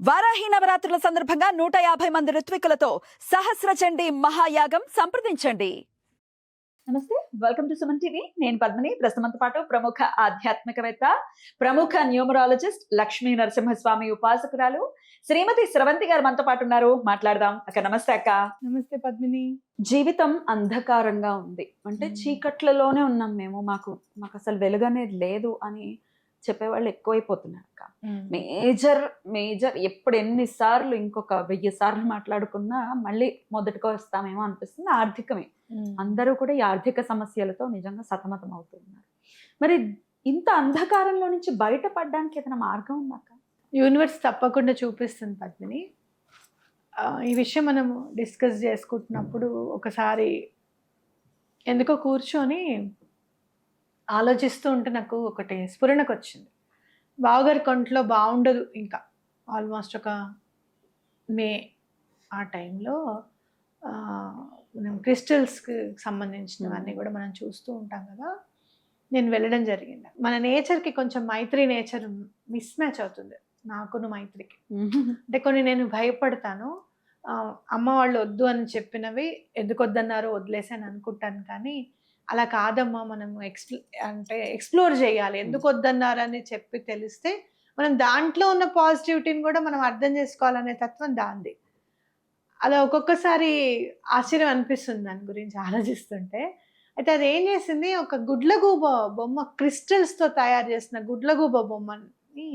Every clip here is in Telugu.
వారాహి నవరాత్రుల సందర్భంగా 150 మంది ఋత్వికులతో సహస్ర చండీ మహాయాగం సంప్రదించండి. నమస్తే, వెల్కమ్ టు సుమన్ టీవీ. నేను పద్మిని. ప్రస్తుతంతో పాటు ప్రముఖ ఆధ్యాత్మికవేత్త, ప్రముఖ న్యూమరాలజిస్ట్ లక్ష్మీ నరసింహస్వామి ఉపాసకురాలు శ్రీమతి స్రవంతి గారు మనతో పాటు ఉన్నారు. మాట్లాడదాం. అక్క నమస్తే. అక్క నమస్తే పద్మిని. జీవితం అంధకారంగా ఉంది అంటే చీకట్లలోనే ఉన్నాం మేము, మాకు అసలు వెలుగు అనేది లేదు అని చెప్పేవాళ్ళు ఎక్కువైపోతున్నారు అక్క. మేజర్ ఎప్పుడు ఎన్నిసార్లు ఇంకొక 1000 సార్లు మాట్లాడుకున్నా మళ్ళీ మొదటికి వస్తామేమో అనిపిస్తుంది. ఆర్థికమే, అందరూ కూడా ఈ ఆర్థిక సమస్యలతో నిజంగా సతమతం అవుతున్నారు. మరి ఇంత అంధకారంలో నుంచి బయటపడడానికి ఏదైనా మార్గం ఉందాక? యూనివర్స్ తప్పకుండా చూపిస్తుంది పద్మిని. ఈ విషయం మనము డిస్కస్ చేసుకుంటున్నప్పుడు ఒకసారి ఎందుకో కూర్చొని ఆలోచిస్తూ ఉంటే నాకు ఒకటి స్ఫురణకు వచ్చింది. బావగారి కొంట్లో బాగుండదు, ఇంకా ఆల్మోస్ట్ ఒక మే ఆ టైంలో మనం క్రిస్టల్స్కి సంబంధించినవన్నీ కూడా మనం చూస్తూ ఉంటాం కదా. నేను వెళ్ళడం జరిగింది. మన నేచర్కి కొంచెం మైత్రి నేచర్ మిస్ మ్యాచ్ అవుతుంది నాకును మైత్రికి. అంటే కొన్ని నేను భయపడతాను, అమ్మ వాళ్ళు వద్దు అని చెప్పినవి ఎందుకు వద్దన్నారో వదిలేసాను అనుకుంటాను. కానీ అలా కాదమ్మా, మనం ఎక్స్ప్లోర్ చేయాలి. ఎందుకు వద్దన్నారని చెప్పి తెలిస్తే మనం దాంట్లో ఉన్న పాజిటివిటీని కూడా మనం అర్థం చేసుకోవాలనే తత్వం దాంది. అలా ఒక్కొక్కసారి ఆశ్చర్యం అనిపిస్తుంది దాని గురించి ఆలోచిస్తుంటే. అయితే అది ఏం చేసింది, ఒక గుడ్లగూబ బొమ్మ, క్రిస్టల్స్తో తయారు చేసిన గుడ్లగూబ బొమ్మని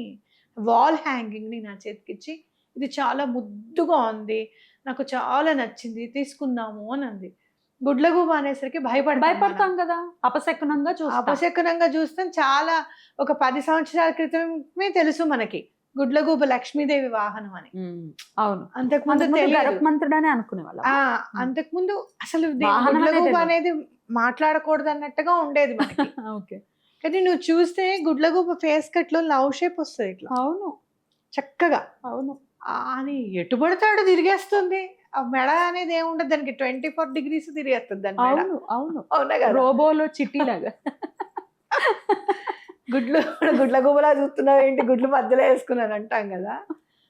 వాల్ హ్యాంగింగ్ని నా చేతికిచ్చి, ఇది చాలా ముద్దుగా ఉంది, నాకు చాలా నచ్చింది, తీసుకుందాము అని అంది. గుడ్లగూబ అనేసరికి భయపడతాం కదా, అపశకునంగా చూస్తాం. చాలా ఒక 10 సంవత్సరాల క్రితమే తెలుసు మనకి గుడ్లగూబ లక్ష్మీదేవి వాహనం అని. అవును, అంతకుముందు మంత్రుడనే అనుకునేవాళ్ళం. అంతకుముందు అసలు గుడ్లగూబ అనేది మాట్లాడకూడదు అన్నట్టుగా ఉండేది మనకి. కానీ నువ్వు చూస్తే గుడ్లగూబ ఫేస్ కట్ లో లవ్ షేప్ వస్తుంది ఇట్లా. అవును, చక్కగా. అవును, అని ఎటుబడతాడు తిరిగేస్తుంది. ఆ మెడ అనేది ఏముండదు దానికి, 24 degrees తిరిగేస్తుంది దాని మెడ. అవునా కదా, రోబోలో చిట్టిలాగా. గుడ్లగూబలా చూస్తున్నావు ఏంటి, గుడ్లు మధ్యలో వేసుకున్నాను అంటాం కదా.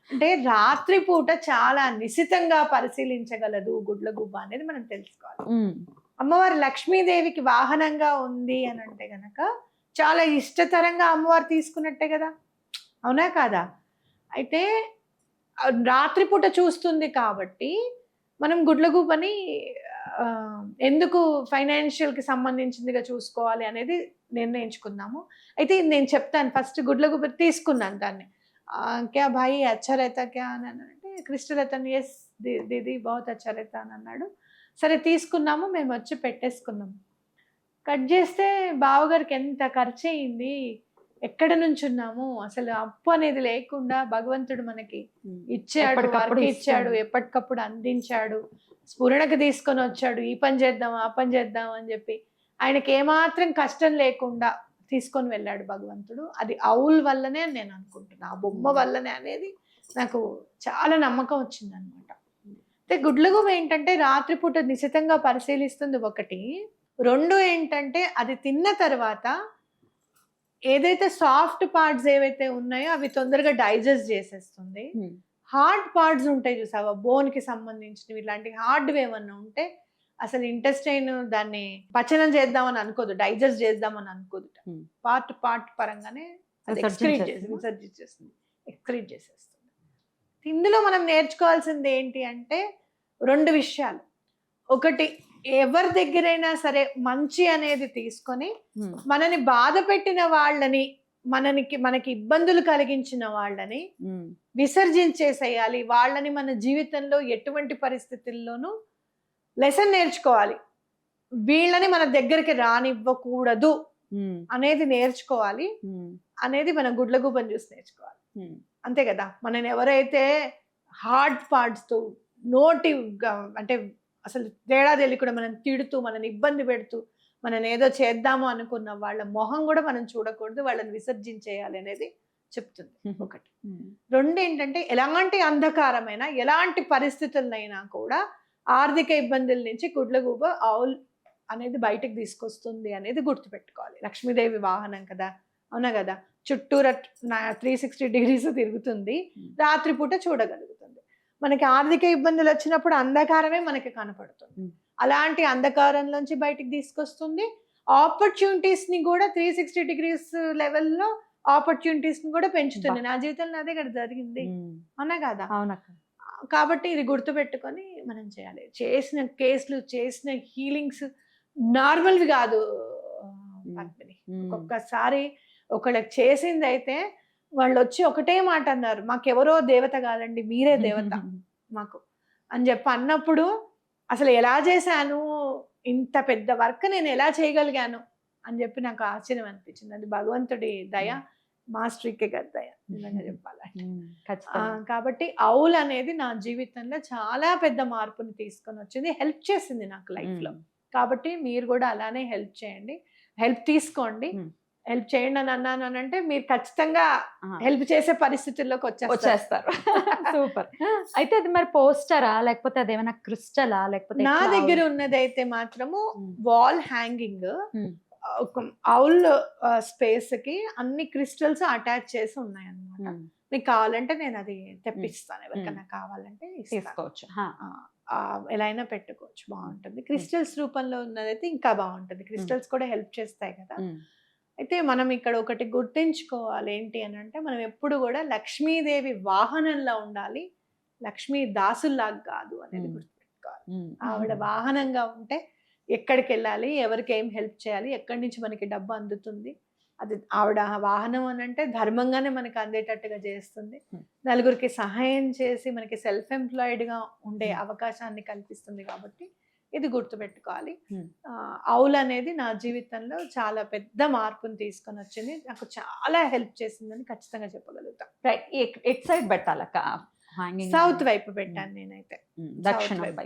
అంటే రాత్రిపూట చాలా నిశితంగా పరిశీలించగలదు గుడ్లగూబ అనేది మనం తెలుసుకోవాలి. అమ్మవారి లక్ష్మీదేవికి వాహనంగా ఉంది అని అంటే గనక చాలా ఇష్టతరంగా అమ్మవారు తీసుకున్నట్టే కదా, అవునా కాదా? అయితే రాత్రిపూట చూస్తుంది కాబట్టి మనం గుడ్లగూబని ఎందుకు ఫైనాన్షియల్కి సంబంధించిందిగా చూసుకోవాలి అనేది నిర్ణయించుకుందాము. అయితే నేను చెప్తాను. ఫస్ట్ గుడ్లగూబ తీసుకున్నాను దాన్ని. క్యా భాయి అచ్చా రైతా క్యా అని అంటే క్రిస్టల్ అతను ఎస్ దీది బహుత్ అచ్చా రైతా అని అన్నాడు. సరే తీసుకున్నాము, మేము వచ్చి పెట్టేసుకున్నాము. కట్ చేస్తే బావగారికి ఎంత ఖర్చు అయింది, ఎక్కడ నుంచి ఉన్నాము, అసలు అప్పు అనేది లేకుండా భగవంతుడు మనకి ఇచ్చాడు, వర్క్ ఇచ్చాడు, ఎప్పటికప్పుడు అందించాడు, స్ఫురణకు తీసుకొని వచ్చాడు. ఈ పని చేద్దాం ఆ పని చేద్దాం అని చెప్పి ఆయనకి ఏమాత్రం కష్టం లేకుండా తీసుకొని వెళ్ళాడు భగవంతుడు. అది ఆవుల్ వల్లనే అని నేను అనుకుంటున్నా, ఆ బొమ్మ వల్లనే అనేది నాకు చాలా నమ్మకం వచ్చింది అనమాట. అయితే గుడ్లగూబ ఏంటంటే రాత్రిపూట నిశితంగా పరిశీలిస్తుంది ఒకటి. 2 ఏంటంటే అది తిన్న తర్వాత ఏదైతే సాఫ్ట్ పార్ట్స్ ఏవైతే ఉన్నాయో అవి తొందరగా డైజెస్ట్ చేసేస్తుంది. హార్డ్ పార్ట్స్ ఉంటాయి చూసావా, బోన్కి సంబంధించినవి, ఇలాంటి హార్డ్వి ఏమన్నా ఉంటే అసలు ఇంటెస్టైన్ దాన్ని పచనం చేద్దామని అనుకోదు, డైజెస్ట్ చేద్దామని అనుకోదు. పార్ట్ పరంగానే ఎక్స్క్రీట్ చేసేస్తుంది. ఇందులో మనం నేర్చుకోవాల్సింది ఏంటి అంటే 2 విషయాలు. ఒకటి, ఎవరి దగ్గరైనా సరే మంచి అనేది తీసుకొని మనని బాధ పెట్టిన వాళ్ళని, మనకి ఇబ్బందులు కలిగించిన వాళ్ళని విసర్జించేసేయాలి. వాళ్ళని మన జీవితంలో ఎటువంటి పరిస్థితుల్లోనూ లెసన్ నేర్చుకోవాలి. వీళ్ళని మన దగ్గరికి రానివ్వకూడదు అనేది నేర్చుకోవాలి. అనేది మనం గుడ్లగూబని చూసి నేర్చుకోవాలి. అంతే కదా, మనని ఎవరైతే హార్డ్ పార్ట్స్తో నోటి అంటే అసలు తేడా తెలియకుండా మనం తిడుతూ, మనని ఇబ్బంది పెడుతూ, మనం ఏదో చేద్దాము అనుకున్న వాళ్ళ మొహం కూడా మనం చూడకూడదు, వాళ్ళని విసర్జించేయాలి అనేది చెప్తుంది ఒకటి. 2 ఏంటంటే ఎలాంటి అంధకారమైనా, ఎలాంటి పరిస్థితులనైనా కూడా ఆర్థిక ఇబ్బందుల నుంచి గుడ్లగూబ ఆవుల్ అనేది బయటకు తీసుకొస్తుంది అనేది గుర్తుపెట్టుకోవాలి. లక్ష్మీదేవి వాహనం కదా, అవునా కదా. చుట్టూరా 360 degrees తిరుగుతుంది, రాత్రిపూట చూడగలుగుతుంది. మనకి ఆర్థిక ఇబ్బందులు వచ్చినప్పుడు అంధకారమే మనకి కనపడుతుంది. అలాంటి అంధకారంలోంచి బయటికి తీసుకొస్తుంది. ఆపర్చునిటీస్ ని కూడా 360 degrees లెవెల్లో ఆపర్చునిటీస్ ని కూడా పెంచుతుంది. నా జీవితంలో అదే కదా జరిగింది, అవునా కదా? అవునక్క. కాబట్టి ఇది గుర్తుపెట్టుకొని మనం చేయాలి. చేసిన కేసులు, చేసిన హీలింగ్స్ నార్మల్వి కాదు పద్మిని. ఒక్కొక్కసారి ఒకళ్ళకి చేసింది అయితే వాళ్ళు వచ్చి ఒకటే మాట అన్నారు, మాకెవరో దేవత కాదండి, మీరే దేవత మాకు అని చెప్పి అన్నప్పుడు అసలు ఎలా చేశాను, ఇంత పెద్ద వర్క్ నేను ఎలా చేయగలిగాను అని చెప్పి నాకు ఆశ్చర్యం అనిపించింది. అది భగవంతుడి దయ, మాస్టర్కే కదా దయ నిజంగా చెప్పాలంటే. కాబట్టి అవుల్ అనేది నా జీవితంలో చాలా పెద్ద మార్పుని తీసుకొని వచ్చింది, హెల్ప్ చేసింది నాకు లైఫ్ లో. కాబట్టి మీరు కూడా అలానే హెల్ప్ చేయండి, హెల్ప్ తీసుకోండి. హెల్ప్ చేయండి అని అన్నాను అని అంటే మీరు ఖచ్చితంగా హెల్ప్ చేసే పరిస్థితుల్లోకి వచ్చేస్తారు. సూపర్. అయితే అది మరి పోస్టరా లేకపోతే అదేమైనా క్రిస్టలా లేకపోతే? నా దగ్గర ఉన్నది అయితే మాత్రము వాల్ హ్యాంగింగ్, అవుల్ స్పేస్ కి అన్ని క్రిస్టల్స్ అటాచ్ చేసి ఉన్నాయి అన్నమాట. మీకు కావాలంటే నేను అది తెప్పిస్తాను, ఎవరికైనా కావాలంటే తీసుకోవచ్చు, ఎలా అయినా పెట్టుకోవచ్చు, బాగుంటుంది. క్రిస్టల్స్ రూపంలో ఉన్నదైతే ఇంకా బాగుంటుంది, క్రిస్టల్స్ కూడా హెల్ప్ చేస్తాయి కదా. అయితే మనం ఇక్కడ ఒకటి గుర్తించుకోవాలి ఏంటి అని అంటే, మనం ఎప్పుడు కూడా లక్ష్మీదేవి వాహనంలో ఉండాలి, లక్ష్మీ దాసుల్లాగా కాదు అనేది గుర్తుపెట్టుకోవాలి. ఆవిడ వాహనంగా ఉంటే ఎక్కడికి వెళ్ళాలి, ఎవరికి ఏం హెల్ప్ చేయాలి, ఎక్కడి నుంచి మనకి డబ్బు అందుతుంది, అది ఆవిడ వాహనం అని అంటే ధర్మంగానే మనకి అందేటట్టుగా చేస్తుంది. నలుగురికి సహాయం చేసి మనకి సెల్ఫ్ ఎంప్లాయిడ్గా ఉండే అవకాశాన్ని కల్పిస్తుంది. కాబట్టి ఇది గుర్తుపెట్టుకోవాలి. అవుల్ అనేది నా జీవితంలో చాలా పెద్ద మార్పుని తీసుకొని వచ్చింది, నాకు చాలా హెల్ప్ చేసిందని ఖచ్చితంగా చెప్పగలుగుతా. ఎట్ సైడ్ పెట్టాలక్క? సౌత్ వైపు పెట్టాను నేనైతే.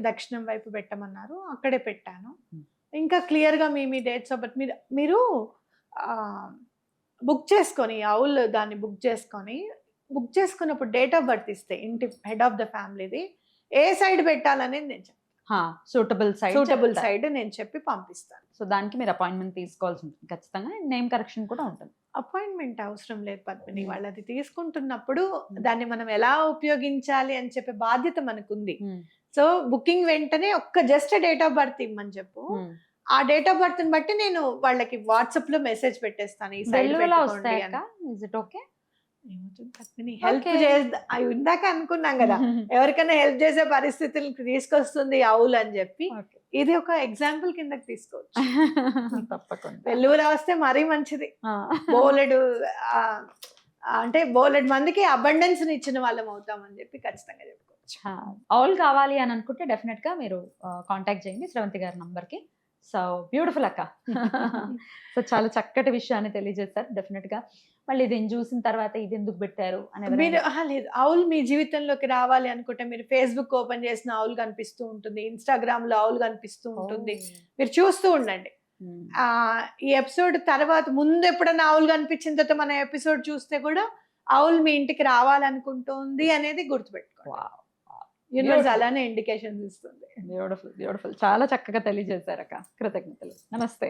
దక్షిణం వైపు పెట్టమన్నారు, అక్కడే పెట్టాను. ఇంకా క్లియర్ గా మీ డేట్స్ ఆఫ్ బర్త్ మీరు బుక్ చేసుకొని, అవుల్ దాన్ని బుక్ చేసుకున్నప్పుడు డేట్ ఆఫ్ బర్త్ ఇస్తే ఇంటి హెడ్ ఆఫ్ ద ఫ్యామిలీది ఏ సైడ్ పెట్టాలనేది నేను చెప్తాను. సూటబుల్ సైడ్ నేను చెప్పి పంపిస్తాను. సో దానికి మీరు అపాయింట్మెంట్ తీసుకోవాల్సి ఉంటుంది ఖచ్చితంగా, నేమ్ కరెక్షన్ కూడా ఉంటుంది. అపాయింట్మెంట్ అవసరం లేదు పద్మిని, వాళ్ళది తీసుకుంటున్నప్పుడు దాన్ని మనం ఎలా ఉపయోగించాలి అని చెప్పే బాధ్యత మనకుంది. సో బుకింగ్ వెంటనే జస్ట్ డేట్ ఆఫ్ బర్త్ ఇమ్మని చెప్పు, ఆ డేట్ ఆఫ్ బర్త్ ని బట్టి నేను వాళ్ళకి వాట్సాప్ లో మెసేజ్ పెట్టేస్తాను. ఈ సైడ్ హెల్ప్ ఇందాక అనుకున్నాం కదా, ఎవరికైనా హెల్ప్ చేసే పరిస్థితులు తీసుకొస్తుంది అవుల్ అని చెప్పి, ఇది ఒక ఎగ్జాంపుల్ కిందకి తీసుకోవచ్చు. తప్పకుండా వెల్లువలా వస్తే మరీ మంచిది. బోలెడు మందికి అబండెన్స్ ఇచ్చిన వాళ్ళం అవుతామని చెప్పి ఖచ్చితంగా చెప్పుకోవచ్చు. అవుల్ కావాలి అని అనుకుంటే డెఫినెట్ గా మీరు కాంటాక్ట్ చేయండి శ్రవంతి గారి నంబర్ కి. సో బ్యూటిఫుల్ అక్క. సో చాలా చక్కటి విషయాన్ని తెలియజేస్తారు. డెఫినెట్ గా మళ్ళీ దీన్ని చూసిన తర్వాత ఇది ఎందుకు పెట్టారు అని మీరు లేదు, అవుల్ మీ జీవితంలోకి రావాలి అనుకుంటే మీరు ఫేస్బుక్ ఓపెన్ చేసిన అవుల్ కనిపిస్తూ ఉంటుంది, ఇన్స్టాగ్రామ్ లో అవుల్ కనిపిస్తూ ఉంటుంది, మీరు చూస్తూ ఉండండి. ఈ ఎపిసోడ్ తర్వాత ముందు ఎప్పుడైనా అవుల్ కనిపించిన తర్వాత మన ఎపిసోడ్ చూస్తే కూడా అవుల్ మీ ఇంటికి రావాలనుకుంటుంది అనేది గుర్తుపెట్టుకోండి. యూనివర్స్ అలానే ఇండికేషన్స్ ఇస్తుంది. బ్యూటిఫుల్ చాలా చక్కగా తెలియజేశారక్క. కృతజ్ఞతలు. నమస్తే.